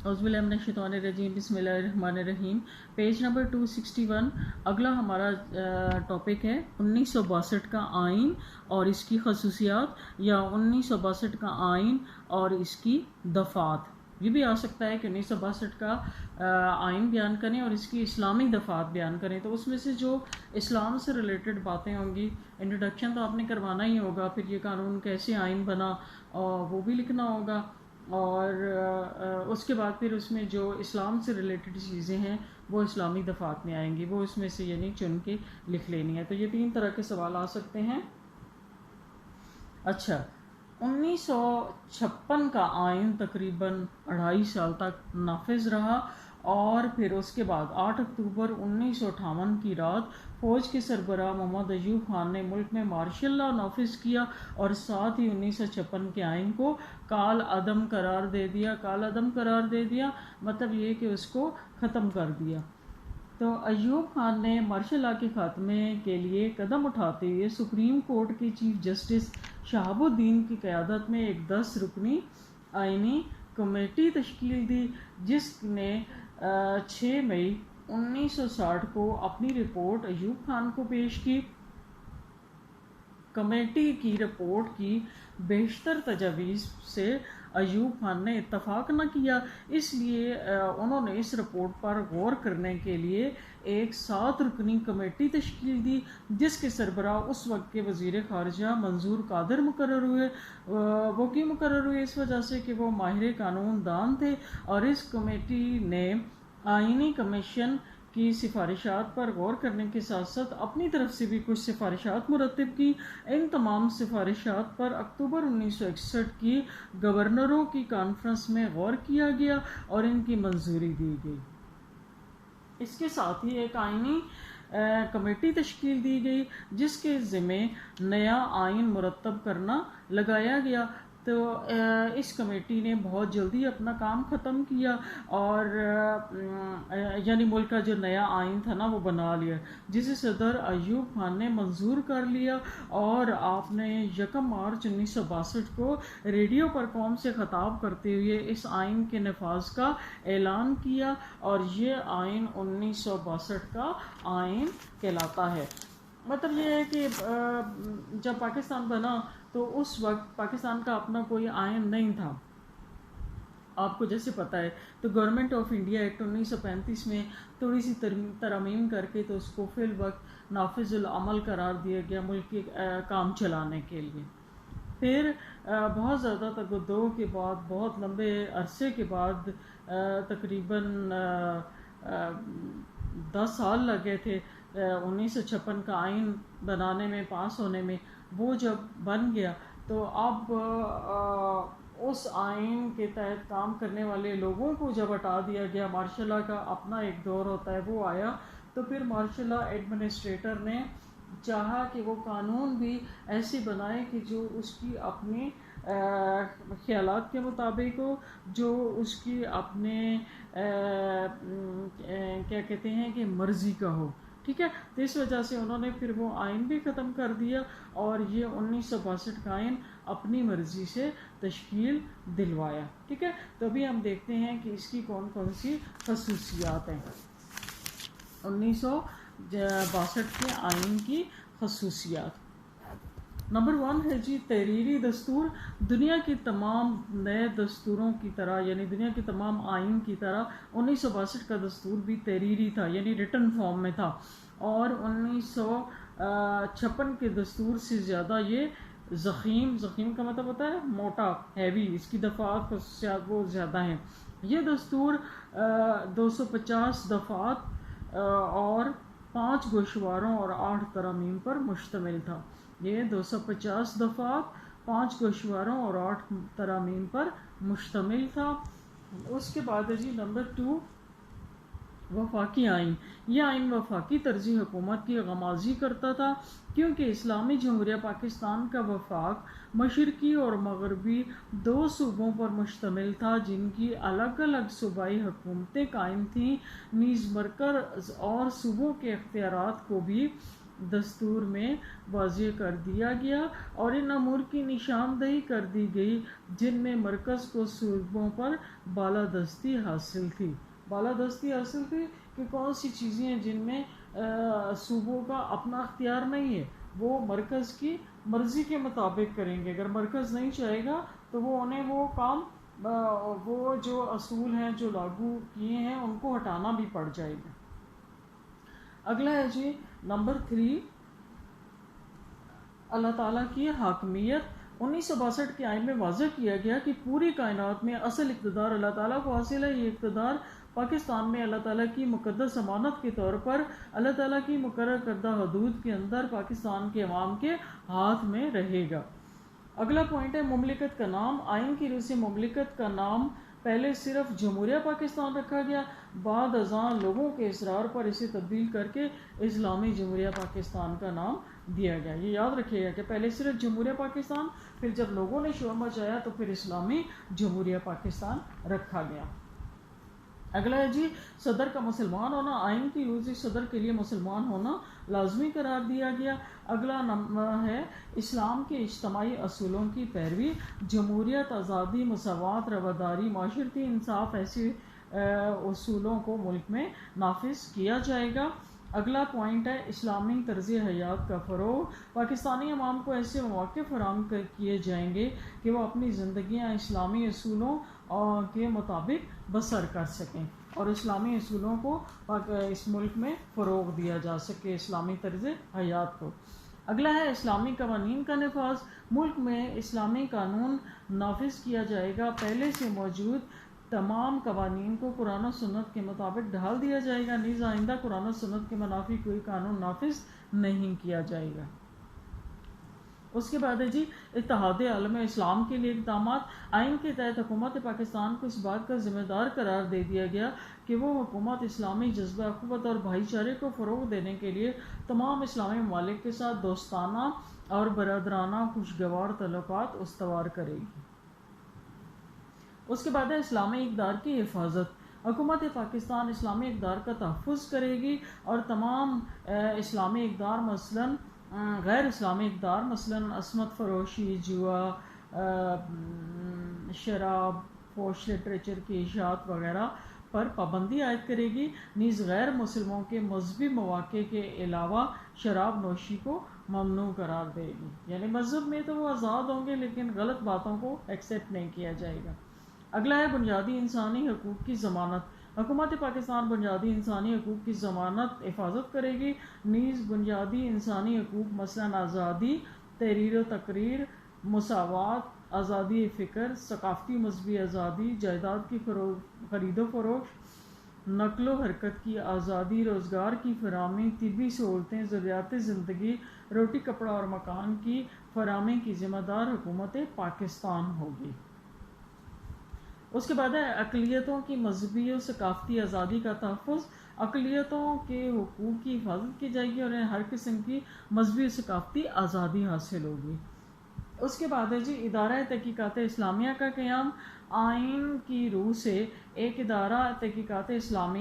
اعوذ باللہ من الشیطان الرجیم، بسم اللہ الرحمن الرحیم۔ Page number 261۔ اگلا ہمارا ٹاپک ہے 1962 کا آئین اور اس کی خصوصیات، یا 1962 کا آئین اور اس کی دفعات۔ یہ بھی آ سکتا ہے کہ 1962 کا آئین بیان کریں اور اس کی اسلامی دفعات بیان کریں، تو اس میں سے جو اسلام سے ریلیٹڈ باتیں ہوں گی، انٹروڈکشن تو آپ نے کروانا ہی ہوگا، پھر یہ قانون کیسے آئین بنا اور وہ بھی لکھنا ہوگا، اور اس کے بعد پھر اس میں جو اسلام سے ریلیٹڈ چیزیں ہیں وہ اسلامی دفعات میں آئیں گی، وہ اس میں سے یعنی چن کے لکھ لینی ہے۔ تو یہ 3 طرح کے سوال آ سکتے ہیں۔ اچھا، 1956 کا آئین تقریباً 2.5 سال تک نافذ رہا، اور پھر اس کے بعد 8 اکتوبر 1958 کی رات فوج کے سربراہ محمد ایوب خان نے ملک میں مارشل لا نافذ کیا، اور ساتھ ہی 1956 کے آئین کو کال عدم قرار دے دیا۔ کال عدم قرار دے دیا مطلب یہ کہ اس کو ختم کر دیا۔ تو ایوب خان نے مارشل لا کے خاتمے کے لیے قدم اٹھاتے ہوئے سپریم کورٹ کے چیف جسٹس شہاب الدین کی قیادت میں ایک 10 رکنی آئینی کمیٹی تشکیل دی، جس نے 6 مئی 1960 کو اپنی رپورٹ ایوب خان کو پیش کی۔ کمیٹی کی رپورٹ کی بیشتر تجاویز سے ایوب خان نے اتفاق نہ کیا، اس لیے انہوں نے اس رپورٹ پر غور کرنے کے لیے ایک 7 رکنی کمیٹی تشکیل دی، جس کے سربراہ اس وقت کے وزیر خارجہ منظور قادر مقرر ہوئے۔ وہ کیوں مقرر ہوئے؟ اس وجہ سے کہ وہ ماہر قانون دان تھے، اور اس کمیٹی نے آئینی کمیشن کی سفارشات پر غور کرنے کے ساتھ ساتھ اپنی طرف سے بھی کچھ سفارشات مرتب کی۔ ان تمام سفارشات پر اکتوبر 1961 کی گورنروں کی کانفرنس میں غور کیا گیا اور ان کی منظوری دی گئی۔ اس کے ساتھ ہی ایک آئینی کمیٹی تشکیل دی گئی، جس کے ذمے نیا آئین مرتب کرنا لگایا گیا۔ تو اس کمیٹی نے بہت جلدی اپنا کام ختم کیا، اور یعنی ملک کا جو نیا آئین تھا نا وہ بنا لیا، جسے صدر ایوب خان نے منظور کر لیا، اور آپ نے 1 مارچ 1962 کو ریڈیو پر قوم سے خطاب کرتے ہوئے اس آئین کے نفاذ کا اعلان کیا، اور یہ آئین 1962 کا آئین کہلاتا ہے۔ مطلب یہ ہے کہ جب پاکستان بنا تو اس وقت پاکستان کا اپنا کوئی آئین نہیں تھا، آپ کو جیسے پتہ ہے۔ تو گورنمنٹ آف انڈیا ایکٹ 1935 میں تھوڑی سی ترامیم کر کے تو اس کو فی الوقت نافذ العمل قرار دیا گیا ملک کے کام چلانے کے لیے۔ پھر بہت زیادہ تگدو کے بعد، بہت لمبے عرصے کے بعد، تقریباً 10 سال لگے تھے 1956 کا آئین بنانے میں، پاس ہونے میں۔ وہ جب بن گیا تو اب اس آئین کے تحت کام کرنے والے لوگوں کو جب ہٹا دیا گیا، مارشل لا کا اپنا ایک دور ہوتا ہے وہ آیا، تو پھر مارشل لا ایڈمنسٹریٹر نے چاہا کہ وہ قانون بھی ایسے بنائے کہ جو اس کی اپنی خیالات کے مطابق ہو، جو اس کی اپنے کیا کہتے ہیں کہ مرضی کا ہو، ٹھیک ہے۔ تو اس وجہ سے انہوں نے پھر وہ آئین بھی ختم کر دیا، اور یہ 1962 کا آئین اپنی مرضی سے تشکیل دلوایا، ٹھیک ہے۔ تو ابھی ہم دیکھتے ہیں کہ اس کی کون کون سی خصوصیات ہیں 1962 کے آئین کی خصوصیات۔ نمبر 1 ہے جی تحریری دستور۔ دنیا کے تمام نئے دستوروں کی طرح، یعنی دنیا کے تمام آئین کی طرح 1962 کا دستور بھی تحریری تھا، یعنی ریٹن فارم میں تھا، اور 1956 کے دستور سے زیادہ یہ ضخیم کا مطلب ہوتا ہے موٹا، ہیوی، اس کی دفعات خصوصیات وہ زیادہ ہیں۔ یہ دستور 250 دفعات اور 5 گوشواروں اور 8 ترامیم پر مشتمل تھا۔ یہ 250 دفعات، 5 گوشواروں اور 8 ترامیم پر مشتمل تھا۔ اس کے بعد ہے جی نمبر 2 وفاقی آئین۔ یہ آئین وفاقی طرزی حکومت کی غمازی کرتا تھا، کیونکہ اسلامی جمہوریہ پاکستان کا وفاق مشرقی اور مغربی 2 صوبوں پر مشتمل تھا، جن کی الگ الگ صوبائی حکومتیں قائم تھیں، نیز مرکز اور صوبوں کے اختیارات کو بھی دستور میں واضح کر دیا گیا اور ان امور کی نشاندہی کر دی گئی جن میں مرکز کو صوبوں پر بالادستی حاصل تھی۔ بالادستی حاصل تھی کہ کون سی چیزیں ہیں جن میں صوبوں کا اپنا اختیار نہیں ہے، وہ مرکز کی مرضی کے مطابق کریں گے۔ اگر مرکز نہیں چاہے گا تو وہ انہیں وہ کام وہ جو اصول ہیں جو لاگو کیے ہیں ان کو ہٹانا بھی پڑ جائے گا۔ اگلا ہے جی نمبر 3، اللہ تعالیٰ کی حاکمیت۔ 1962 کے آئین میں واضح کیا گیا کہ پوری کائنات میں اصل اقتدار اللہ تعالیٰ کو حاصل ہے۔ یہ اقتدار پاکستان میں اللہ تعالیٰ کی مقدس امانت کے طور پر اللہ تعالیٰ کی مقرر کردہ حدود کے اندر پاکستان کے عوام کے ہاتھ میں رہے گا۔ اگلا پوائنٹ ہے مملکت کا نام۔ آئین کی روح سے مملکت کا نام پہلے صرف جمہوریہ پاکستان رکھا گیا، بعد ازاں لوگوں کے اصرار پر اسے تبدیل کر کے اسلامی جمہوریہ پاکستان کا نام دیا گیا۔ یہ یاد رکھیے گا کہ پہلے صرف جمہوریہ پاکستان، پھر جب لوگوں نے شور مچایا تو پھر اسلامی جمہوریہ پاکستان رکھا گیا۔ اگلا ہے جی صدر کا مسلمان ہونا۔ آئین کی روح سے صدر کے لیے مسلمان ہونا لازمی قرار دیا گیا۔ اگلا نمبر ہے اسلام کے اجتماعی اصولوں کی پیروی۔ جمہوریت، آزادی، مساوات، رواداری، معاشرتی انصاف، ایسے اصولوں کو ملک میں نافذ کیا جائے گا۔ اگلا پوائنٹ ہے اسلامی طرز حیات کا فروغ۔ پاکستانی عوام کو ایسے مواقع فراہم کیے جائیں گے کہ وہ اپنی زندگیاں اسلامی اصولوں کے مطابق بسر کر سکیں اور اسلامی اصولوں کو اس ملک میں فروغ دیا جا سکے، اسلامی طرز حیات کو۔ اگلا ہے اسلامی قوانین کا نفاذ۔ ملک میں اسلامی قانون نافذ کیا جائے گا۔ پہلے سے موجود تمام قوانین کو قرآن و سنت کے مطابق ڈھال دیا جائے گا، نیز آئندہ قرآن و سنت کے منافی کوئی قانون نافذ نہیں کیا جائے گا۔ اس کے بعد ہے جی اتحاد عالم اسلام کے لیے اقدامات۔ آئین کے تحت حکومت پاکستان کو اس بات کا ذمہ دار قرار دے دیا گیا کہ وہ حکومت اسلامی جذبہ اخوت اور بھائی چارے کو فروغ دینے کے لیے تمام اسلامی ممالک کے ساتھ دوستانہ اور برادرانہ خوشگوار تعلقات استوار کرے گی۔ اس کے بعد ہے اسلامی اقدار کی حفاظت۔ حکومت پاکستان اسلامی اقدار کا تحفظ کرے گی اور تمام اسلامی اقدار مثلاً غیر اسلامی اقدار مثلاً عصمت فروشی، جوا، شراب، فحش لٹریچر کی اشاعت وغیرہ پر پابندی عائد کرے گی، نیز غیر مسلموں کے مذہبی مواقع کے علاوہ شراب نوشی کو ممنوع قرار دے گی۔ یعنی مذہب میں تو وہ آزاد ہوں گے لیکن غلط باتوں کو ایکسیپٹ نہیں کیا جائے گا۔ اگلا ہے بنیادی انسانی حقوق کی ضمانت۔ حکومت پاکستان بنیادی انسانی حقوق کی ضمانت حفاظت کرے گی، نیز بنیادی انسانی حقوق مثلاً آزادی تحریر و تقریر، مساوات، آزادی فکر، ثقافتی مذہبی آزادی، جائیداد کی خرید و فروخت، نقل و حرکت کی آزادی، روزگار کی فراہمی، طبی سہولتیں، ضروریات زندگی، روٹی کپڑا اور مکان کی فراہمی کی ذمہ دار حکومت پاکستان ہوگی۔ اس کے بعد ہے اقلیتوں کی مذہبی و ثقافتی آزادی کا تحفظ۔ اقلیتوں کے حقوق کی حفاظت کی جائے گی اور انہیں ہر قسم کی مذہبی و ثقافتی آزادی حاصل ہوگی۔ اس کے بعد ہے جی ادارہ تحقیقات اسلامیہ کا قیام۔ آئین کی روح سے ایک ادارہ تحقیقات اسلامیہ